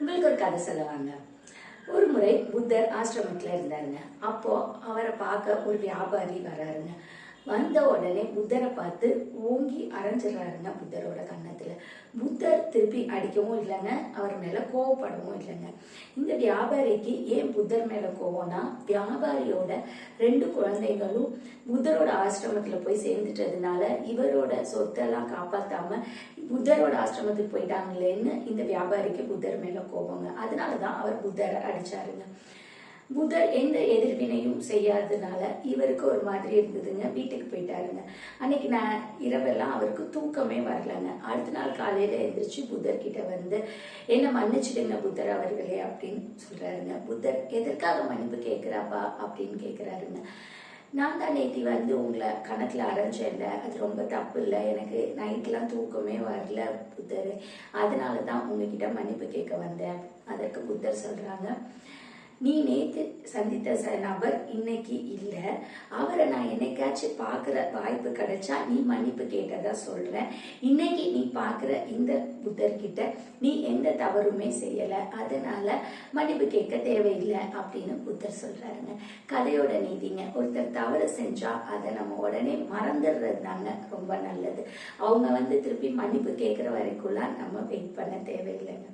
உங்களுக்கு ஒரு கதை சொல்லுவாங்க. ஒரு முறை புத்தர் ஆசிரமத்துல இருந்தாருங்க. அப்போ அவரை பார்க்க ஒரு வியாபாரி வராருங்க. வந்த உடனே புத்தரை பார்த்து ஓங்கி அரைஞ்சிடறாருங்க புத்தரோட கன்னத்துல. புத்தர் திருப்பி அடிக்கவும் இல்லைங்க, அவர் மேல கோவப்படவும் இல்லைங்க. இந்த வியாபாரிக்கு ஏன் புத்தர் மேல கோவம்னா, வியாபாரியோட 2 குழந்தைகளும் புத்தரோட ஆசிரமத்துல போய் சேர்ந்துட்டதுனால இவரோட சொத்தெல்லாம் காப்பாத்தாம புத்தரோட ஆசிரமத்துக்கு போயிட்டாங்களேன்னு இந்த வியாபாரிக்கு புத்தர் மேல கோபங்க. அதனாலதான் அவர் புத்தரை அடிச்சாருங்க. புத்தர் எந்த எதிர்வினையும் செய்யாததுனால இவருக்கு ஒரு மாதிரி இருந்ததுங்க. வீட்டுக்கு போயிட்டாருங்க. அன்னைக்கு நான் இரவெல்லாம் அவருக்கு தூக்கமே வரலங்க. அடுத்த நாள் காலையில எந்திரிச்சு புத்தர் கிட்ட வந்து, என்ன மன்னிச்சிடுங்க புத்தர் அவர்களே அப்படின்னு சொல்றாருங்க. புத்தர் எதற்காக மன்னிப்பு கேட்கிறாப்பா அப்படின்னு கேட்கிறாருங்க. நான் தான் நேத்தி வந்து உங்களை கணக்குல அரைஞ்சேன்ல, அது ரொம்ப தப்பு இல்லை, எனக்கு நைட்லாம் தூக்கமே வரல புத்தர், அதனாலதான் உங்ககிட்ட மன்னிப்பு கேட்க வந்தேன். அதற்கு புத்தர் சொல்றாங்க, நீ நேத்து சந்தித்த நபர் இன்னைக்கு இல்ல, அவரை நான் என்னைக்காச்சும் பாக்குற வாய்ப்பு கிடைச்சா நீ மன்னிப்பு கேட்டதா சொல்றேன். இன்னைக்கு நீ பாக்குற இந்த புத்தர்கிட்ட நீ எந்த தவறுமே செய்யல, அதனால மன்னிப்பு கேட்க தேவையில்லை அப்படின்னு புத்தர் சொல்றாருங்க. கதையோட நீதிங்க, ஒருத்தர் தவறு செஞ்சா அதை நம்ம உடனே மறந்துடுறது தாங்க ரொம்ப நல்லது. அவங்க வந்து திருப்பி மன்னிப்பு கேட்கிற வரைக்கும்லாம் நம்ம வெயிட் பண்ண தேவையில்லைங்க.